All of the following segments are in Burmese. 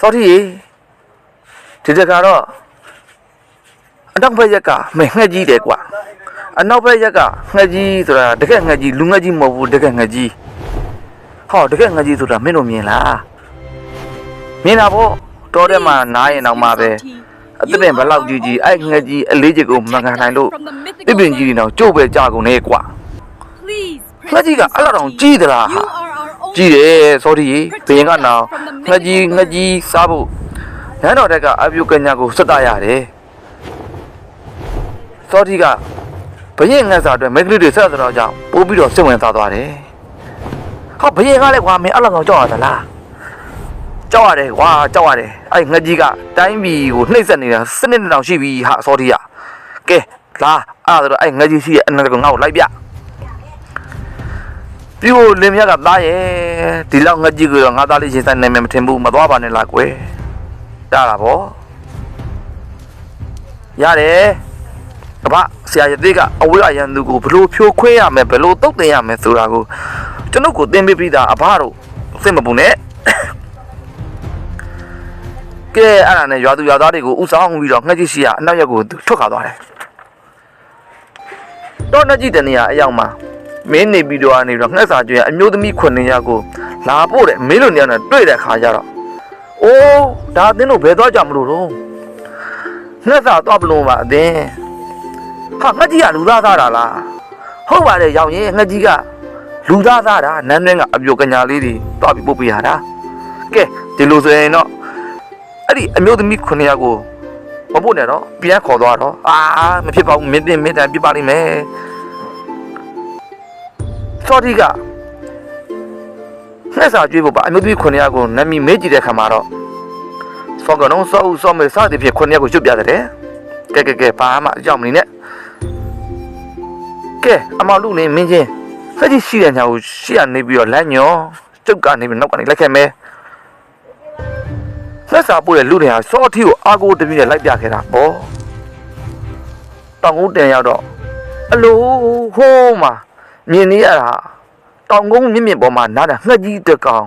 စောတိဒီတကတော့အနောက်ဘက်ရက်ကမဲငှက်ကြီးတယ်ကွာအနောက်ဘက်ရက်ကငှက်ကြီးဆိုတာတကယ်ငှက်ကြီးလူငှက်ကြီးမဟုတ်ဘူးတကယ်ငှက်ကြီးဟောတကယ်ငှက်ကြီးဆိုတာမင်းတို့မြင်လားမြင်တာပေါ့တော်တဲ့မှာနားရင်တော့မှပဲအသစ်ပင်ဘလောက်ကြီးကြီးအဲ့ငှက်ကြီးအလေးချစ်ကိုမကန်နိုင်လို့ပြပင်ကြီးတွေတော့ကျုပ်ပဲကြာကုန်နေကွာငှက်ကြီးကအဲ့လောက်တောင်ကြီးသလားဟာကြီးတယ်စောတိဘယင်ကနောင်ငှက်ကြီးစားဖို့နန်းတော်တက်ကအပြုကညာကိုစတရတယ်စောတိကဘယင်ငှက်စားအတွက်မိန်းကလေးတွေဆက်တော့ကြောင့်ပိုးပြီးတော့စိတ်ဝင်စားသွားတယ်ဟာဘယင်ကလည်းကွာမင်းအဲ့လောက်တောင်ကြောက်ရသလားကြောက်ရတယ်ကွာကြောက်ရတယ်အဲ့ငှက်ကြီးကတိုင်းပြည်ကိုနှိမ့်ဆက်နေတာစနစ်တောင်ရှိပြီဟာစောတိကကဲလာအဲ့ဒါတော့အဲ့ငှက်ကြီးရှိရဲ့အနက်ကငါ့ကိုလိုက်ပြပြီးတော့လင်မယားကသားရဲ့ဒီလောက်ငှက်ကြီးကိုတော့ငါသားလေးရှင်ဆိုင်နိုင်မယ်မထင်ဘူးမသွားပါနဲ့လားကွယ်တားတာဗောရတယ်အဘဆရာရသေးကအဝေးအရန်သူကိုဘလို့ဖြိုးခွဲရမယ်ဘလို့တုတ်တင်ရမယ်ဆိုတာကိုကျွန်ုပ်ကိုသင်ပေးပြီးသားအဘတို့စိတ်မပူနဲ့ကဲအဲ့ဒါနဲ့ရွာသူရွာသားတွေကိုဥဆောင်ပြီးတော့ငှက်ကြီးရှိရအနောက်ရက်ကိုထွက်ခါသွားတယ်တော့ငှက်ကြီးတနေရအရောက်မှာမင်းနေပြီးတော့ငှက်စာကျွေးအမျိုးသမီး9ယောက်ကိုလာပို့တယ်မင်းတို့နေရာနဲ့တွေ့တဲ့ခါကျတော့အိုးဒါအသင်းတို့ဘယ်သွားကြမလို့တော့ငှက်စာသွားပလို့ပါအသင်းဟာငှက်ကြီးကလူသားသားတာလားဟုတ်ပါတယ်ရောင်ရင်ငှက်ကြီးကလူသားသားတာနန်းတွင်းကအပြိုကညာလေးတွေသွားပြီးပုတ်ပြရတာကဲဒီလိုဆိုရင်တော့အဲ့ဒီအမျိုးသမီး9ယောက်ကိုမပို့နဲ့တော့ပြန်ခေါ်သွားတော့မဖြစ်ပါဘူးမင်းတင်ပြပါလိမ့်မယ်စောတိကငှက်စာကျွေးဖို့ပါအမျိုးသမီး9ယောက်ကိုနမီမေးကြည့်တဲ့ခါမှာတော့စောကလုံးစောမေစသည်ဖြစ်9ယောက်ကိုကျွတ်ပြတယ်ကဲဘာမှအကြောင်းမနေနဲ့ကဲအမလူနေမင်းချင်းဖက်ကြီးရှိတဲ့ညာကိုရှေ့ကနေပြီးတော့လမ်းညောကျုပ်ကနေပြီးနောက်ကနေလိုက်ခဲ့မယ်လက်စာပို့တဲ့လူတွေဟာစောထီကိုအာကိုတပြည့်နဲ့လိုက်ပြခဲ့တာပေါ့တောင်ကုန်းတင်ရောက်တော့အလိုဟိုးမှာမြင်နေရတာတောင်ကုန်းမြင့်ပေါ်မှာနားတဲ့ငှက်ကြီးတစ်ကောင်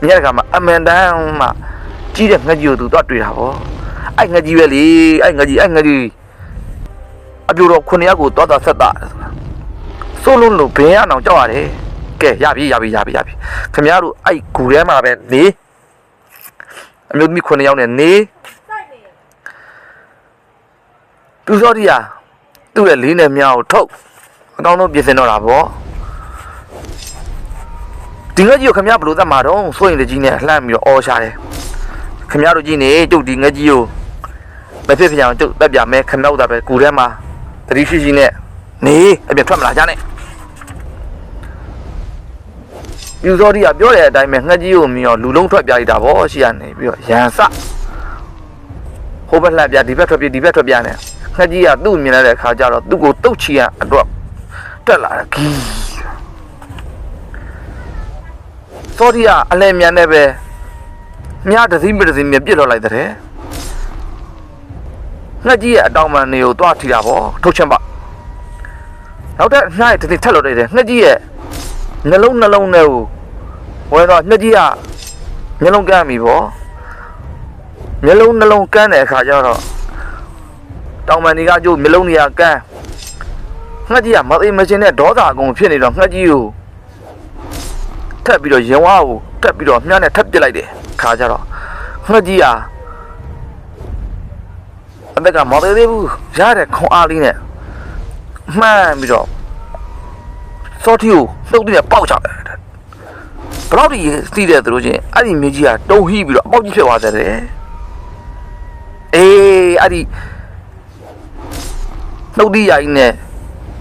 မြင်ရကမှအမန်တန်မှကြီးတဲ့ငှက်ကြီးကိုသူတော့တွေ့တာပေါ့အဲ့ငှက်ကြီးပဲလေအဲ့ငှက်ကြီးအပြိုတော့9ယောက်ကိုတော့ဆက်တာစိုးလုံးလို့ဘင်းရအောင်ကြောက်ရတယ်ကဲရပြီခင်ဗျားတို့အဲ့ဂူထဲမှာပဲနေအမျိုးသမီး9ယောက်နဲ့နေသူစောတိယာသူ့ရဲ့လေးနဲ့မြောက်ကိုထုတ်အကောင်းဆုံးပြင်ဆင်တော့တာဗောဒီငှက်ကြီးကိုခင်ဗျားဘလို့သတ်မှာတော့စိုးရင်တကြီးနဲ့လှမ်းပြီးတော့အော်ရှာတယ်ခင်ဗျားတို့ကြည့်နေကျုပ်ဒီငှက်ကြီးကိုမဖြစ်ဖြစ်အောင်ကျုပ်တက်ပြမယ်ခင်ဗျားတို့ပဲဂူထဲမှာတတိရှိနဲ့နေအပြတ်ထွက်မလာကြနဲ့ယူစောတိကပြောတဲ့အတိုင်းပဲငှက်ကြီးကိုမြင်တော့လူလုံးထွက်ပြလိုက်တာဗောရှိရနေပြီးတော့ရန်စဟိုဘက်လှက်ပြဒီဘက်ထွက်ပြနဲ့ငှက်ကြီးကသူ့မြင်လိုက်တဲ့အခါကျတော့သူ့ကိုတုတ်ချီရအတွက်တက်လာတယ်ဂီးစောတိကအလဲမြန်နဲ့ပဲမြားတစည်းပြပြစ်တော့လိုက်တဲ့ငှက်ကြီးရဲ့အတောင်ပံတွေကိုတွားထီတာဗောထုတ်ချင်ပါနောက်တဲ့နှားရဲ့တစ်ထက်လို့တဲ့ငှက်ကြီးရဲ့နှလုံးနဲ့ကိုဝဲတော့ငှက်ကြီးကမျက်လုံးကန်းပြီဗောမျက်လုံးကန်းတဲ့အခါကျတော့တောင်ပံတွေကကျိုးမျက်လုံးတွေကကန်းငှက်ကြီးကမသိမချင်းနဲ့ဒေါသအကုန်ဖြစ်နေတော့ငှက်ကြီးကိုထပ်ပြီးတော့ရင်ဝါကိုထပ်ပြီးတော့မြားနဲ့ထပ်ပစ်လိုက်တယ်ခါကျတော့ငှက်ကြီးကအသက်ကမသေးသေးဘူးရတဲ့ခွန်အားလေးနဲ့မှန်ပြီးတော့စောထီကိုလှုပ်တဲ့ပေါက်ချတယ်ဘလောက်ဒီစီးတဲ့သူတို့ချင်းအဲ့ဒီမြေကြီးကတုံဟီးပြီးတော့အပေါက်ကြီးဖြစ်သွားတယ်အဲ့ဒီနှုတ်ဒီရိုင်းနဲ့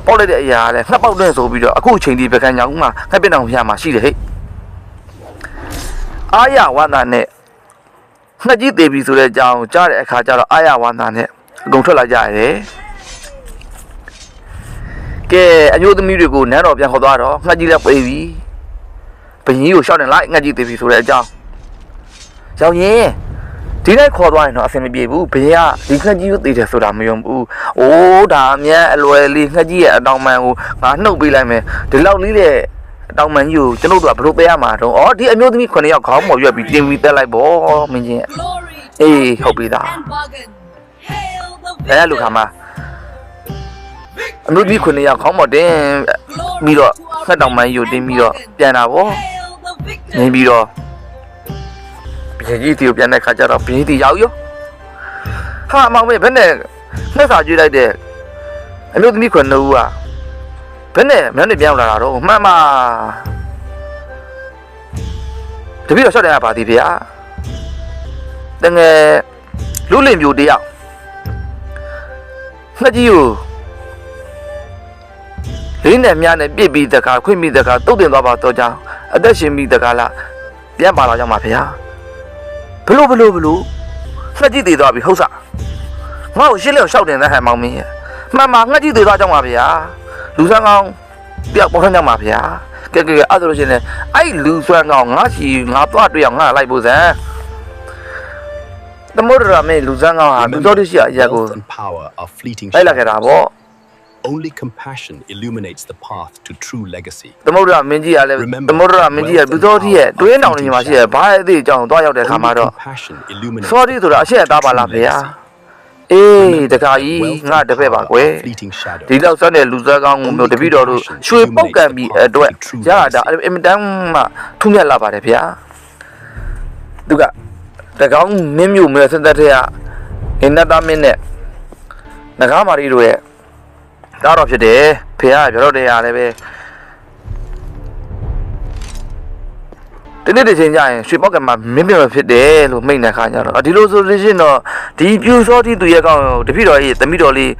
ပေါက်လိုက်တဲ့အရာလဲငှက်ပေါက်တဲ့ဆိုပြီးတော့အခုအချိန်ဒီပကံညာဦးမှာငှက်ပင်တောင်ဖျားမှာရှိတယ်ဟဲ့အာရဝန္တာနဲ့ငှက်ကြီးသေးပြီဆိုတဲ့အကြောင်းကြားတဲ့အခါကျတော့အာရဝန္တာနဲ့အကုန်ထွက်လာကြရတယ်ကဲအမျိုးသမီးတွေကိုနန်းတော်ပြန်ခေါ်သွားတော့ငှက်ကြီးလည်းပြေးပြီဘရင်ကိုရှောက်နေလိုက်ငှက်ကြီးသေးပြီဆိုတဲ့အကြောင်းရောင်ရင်ဒီနေ့ခေါ်သွားရင်တော့အဆင်မပြေဘူးဘရင်ကဒီငှက်ကြီးကိုသေးတယ်ဆိုတာမယုံဘူးအိုးဒါအမြန်အလွယ်လေးငှက်ကြီးရဲ့အတောင်ပံကိုငါနှုတ်ပေးလိုက်မယ်ဒီလောက်လေးလေ တောင်မန်ကြီးကိုကျွန်တော်တို့ကဘလို့ပေးရမှာတော့ဩဒီအမျိုးသမီး9ယောက်ခေါင်းပေါ်ရွက်ပြီးတင်ပြီးတက်လိုက်ပေါ့မင်းချင်းအေးဟုတ်ပြီသားအဲ့လိုခါမှာအမျိုးသမီး9ယောက်ခေါင်းပေါ်တင်ပြီးတော့ငှက်တောင်မန်ကြီးကိုတင်ပြီးတော့ပြန်တာပေါ့နေပြီးတော့ပြည်ကြီးတီကိုပြန်တဲ့ခါကျတော့ပြည်ကြီးတီရောက်ရောဟာမောင်မေဘယ်နဲ့နှက်စာကျွေးလိုက်တဲ့အမျိုးသမီး9ဦးကဘယ်နဲ့မျက်နှာပြောင်းလာတာတော့မှန်ပါတပည့်တော်ရှောက်တယ်ရပါသည်ဗျာတငယ်လူလင်ပြိုတယောက်ငှက်ကြီးကိုလင်းနဲ့မြားနဲ့ပြစ်ပြီးတခါခွင့်ပြီးတခါတုတ်တင်သွားပါတော့ကြောင်းအသက်ရှင်ပြီးတခါလားပြန်ပါလာကြမှာဗျာဘလို့ငှက်ကြီးတည်သွားပြီဟုတ်စားငါ့ကိုရှင်းလင်းရှောက်တင်တဲ့ဟန်မောင်မင်းရဲ့မှန်ပါငှက်ကြီးတည်သွားကြောင်းပါဗျာလူဆန်းကောင်းတယောက်ပေါ်ထမ်းကြမှာဗျာကဲအဲ့ဒါလို့ရှင်လေအဲ့လူဆန်းကောင်းငါချီငါသွားတွေ့အောင်ငါလိုက်ဖို့စံသမုဒ္ဒရာမေလူဆန်းကောင်းဟာလူတော်တရှိအရာကိုလိုက်လာခဲ့တာပေါ့ Only compassion illuminates the path to true legacy. သမုဒ္ဒရာမင်းကြီးကလည်းသမုဒ္ဒရာမင်းကြီးကလူတော်တိရဲ့တွင်းတောင်နေမှာရှိရဲ့ဘာအသေးအကြောင်းသွားရောက်တဲ့ခါမှာတော့ စောတိဆိုတာအရှက်အသားပါလားဗျာအေးတခါကြီးငါတပည့်ပါကွယ်ဒီလောက်စတဲ့လူစားကောင်းမျိုးတပည့်တော်တို့ရွှေပုတ်ကန်ပြီးအတွက်ရတာအင်မတန်မှထူးမြတ်လာပါတယ်ဗျာသူကတကောင်းမင်းမျိုးမျိုးစတဲ့တဲ့ကအင်နတာမင်းနဲ့ငကားမာရီတို့ရဲ့တားတော့ဖြစ်တယ်ဖေကပြောတော့တရားလည်းပဲဒီနေ့ဒီချိန်ကျရင်ရွှေပေါက်ကမှာမင်းပြမဖြစ်တယ်လို့မိန့်တဲ့ခါကျတော့ဒီလိုဆိုလို့ရှိရင်တော့ဒီပြူစောတိသူရဲ့ကောင်တပည့်တော်ရဲ့သမီးတော်လေး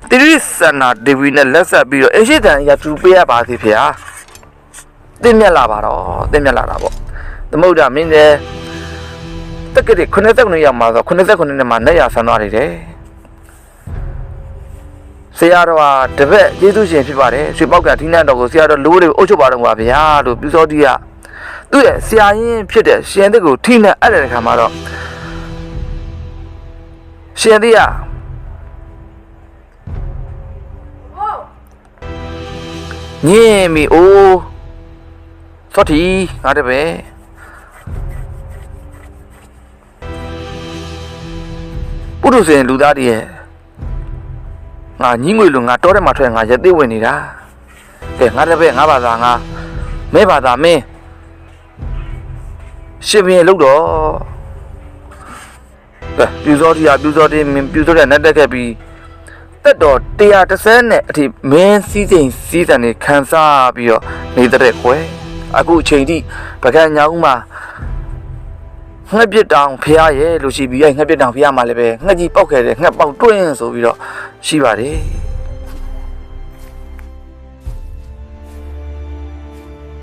တိရိစနာဒေဝီနဲ့လက်ဆက်ပြီးတော့အရှိတန်ရတူပေးရပါသေးဖေဟာတင်းမြက်လာပါတော့တင်းမြက်လာတာပေါ့သမုဒ္ဒမင်းလည်းတက်ကတိ89ရောက်မှာဆို89နဲ့မှာနဲ့ရဆန်းသွားတယ်ဆရာတော်ဟာတပည့်ကျေးဇူးရှင်ဖြစ်ပါတယ်ရွှေပေါက်ကထိနှံတော်ကိုဆရာတော်လိုးလေးအုပ်ချုပ်ပါတော့ပါဗျာလို့ပြူစောတိကသူ့ရဲ့ဆရာရင်းဖြစ်တဲ့ရှင်သစ်ကိုထိနှံအဲ့တဲ့ခါမှာတော့ရှင်သစ်ကညင်မီအိုးစောတီငါတပည့်ပုထုဇဉ်လူသားတည်းရဲ့ငါညီးငွေလိုငါတောထဲမှာထွက်ငါရက်သိဝင်နေတာကဲငါတပည့်ငါဘာသာငါမဲဘာသာမင်းရှင်ဘင်းလို့တော့ကဲပြူစောတိမင်းပြူစောတဲ့နဲ့တက်ခဲ့ပြီးတက်တော်130နဲ့အထိမင်းစည်းစိမ်စည်းစံနေခံစားပြီးတော့နေတဲ့ကွယ်အခုအချိန်ထိပကံညာဦးမှာငှက်ပစ်တောင်ဖျားရဲ့လို့ရှိပြီးငှက်ပစ်တောင်ဖျားမှာလည်းပဲငှက်ကြီးပောက်ခဲ့တယ်ငှက်ပေါက်တွင်းဆိုပြီးတော့ရှိပါတယ်